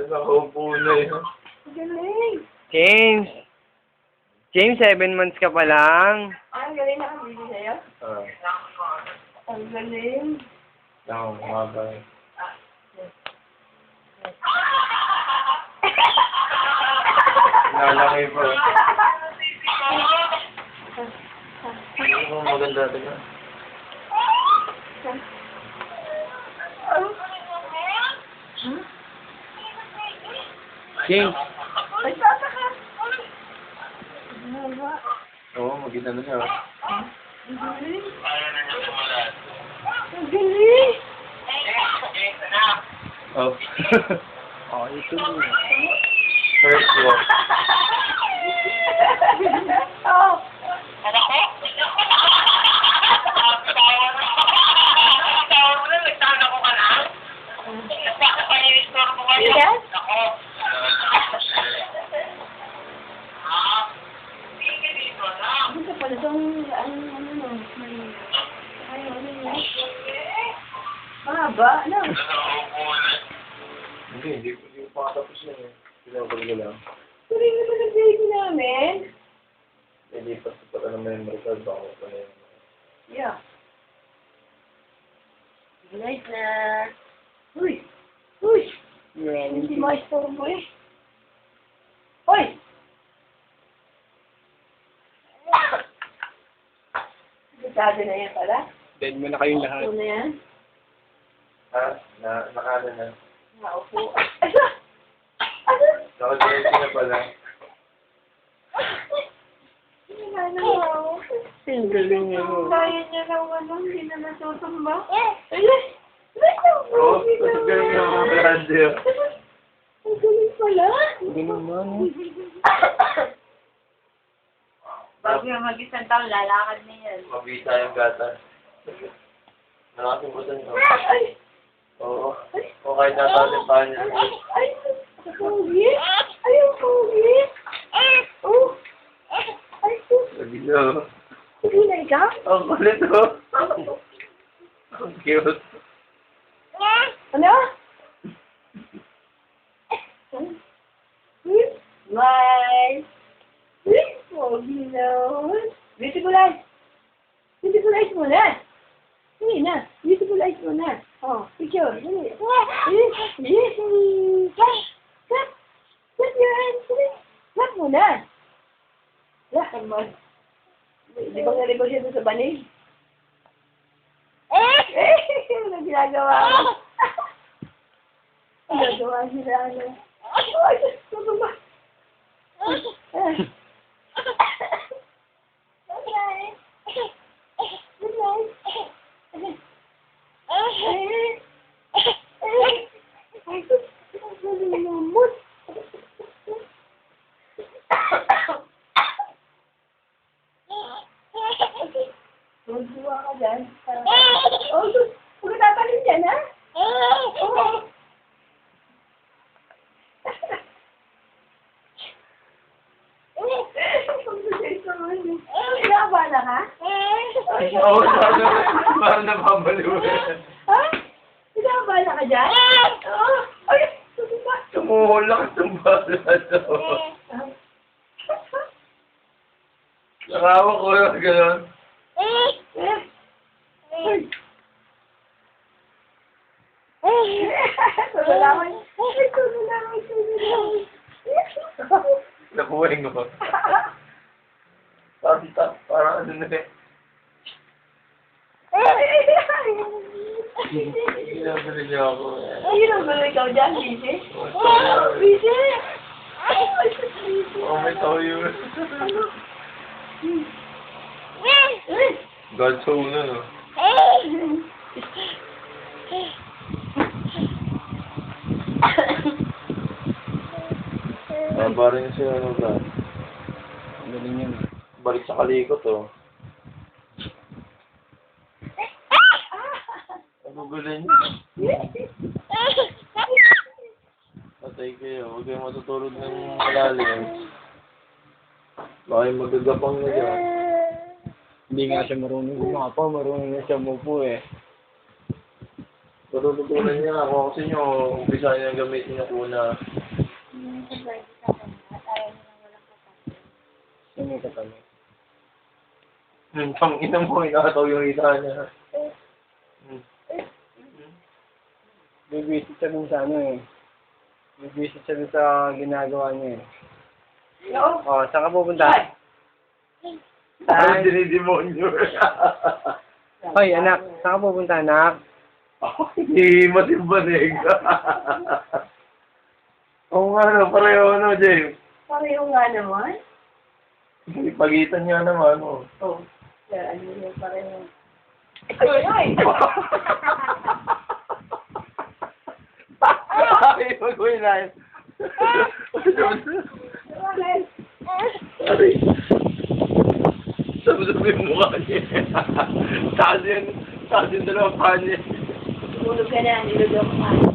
Nakaupo na yun. Galing. James! James, 7 months ka pa lang. Ang galing nakabili sa'yo. Ang galing. Lang, mabay. Lalaki po. Ano mo maganda ito na? James! Ay, tataka. Haba. Oo, maganda na siya. Ang galing. Ang galing. Oh. Oh, ito mo. First walk. Oh. Yes? Gusto pala itong, mahaba, ano? Hindi ko pa tapos yun eh. Pinapag ko lang. Tuloy naman ang baby namin. Hindi pa sa pala ng memory card ba ako pa na yun. Yeah. Nice na. Uy! Uy! Hindi ma-istorbo eh. Hoy! Delikado na yan pala. Dead mo na kayong lahat. Ito na yan. Ha? Nakano na. Naupo. Asa? Asa? Nakadressing na pala. Ang galing niya mo. Kaya niya lang hindi na natutumba. Ay! Oo, kasi galing yung mga radio. Ang galing pala. Hindi naman. Bago yung mag-isang taon, lalakad na yan. Mabisa yung gata. Nakasimutan ko. Ay! Oo. O kahit natalin pa niya. Ay! Ang pogi! Ay, ang pogi! Oh! Ay, Sabi niyo. hindi na ikaw? Ang kulit oh. Ang cute. Ano? Bye! Pogi na. Beautiful eyes! Beautiful eyes muna! Hindi na. Beautiful eyes muna. Oh, picture. Dali. Yes. Clap. Clap your hands. Clap muna. Clap naman. Di ba naligo siya doon sa banig? Ano ginagawa mo? Ginagawa sila ano? Ay, ano ba? Good night. Magduwa ka dyan. Oh, huwag ka tatalin dyan, ha? Oo. Pinakabala ka? Ay, oo. Parang napabaliw. Ha? Pinakabala ka dyan? Oo. Ay, susuba. Tumuhulak itong bala to. Nakawa ko yung gano'n. Tulungan. Nabuhay ko. Parang ano na eh. Ginabili niya ako eh. Ayun ang mga ikaw dyan, busy? Busy! Oh, may toyo. God's home na no. Parang yung siya ano ba? Ang galing yan. Balik sa kalikot oh. Ano gulo niya? Patay kayo. Huwag kayong matutulog ng malalim. Baka yung magagapang na dyan. Hindi nga siya marunong gumapa, marunong na siya mupo eh. Patututunan niya ako kasi nyo, umpisa niya gamitin niya kuna. Surprise sa akin. At ayaw niya lang walang kapatid. Sino ka tanong? Pang ina mo, inakataw yung isa niya. Bibisit siya dun sa ano eh. Bibisit siya dun sa ginagawa niya eh. Oo. Oh, saan ka pupunta? Parang dinidemonyo. Hoy, anak. Saan ka pupunta, anak? Hindi matimbanig. Oo nga, no, pareho ano, James. Pareho nga naman. Pagitan niya naman, oh. Oo. Kaya ano yung pareho. Ay! Ay, mag-uwi na yun. Ay. Sabi-sabi yung mukha niya. Taas yung dalawang paa niya. Tulog ka na, nilog ako.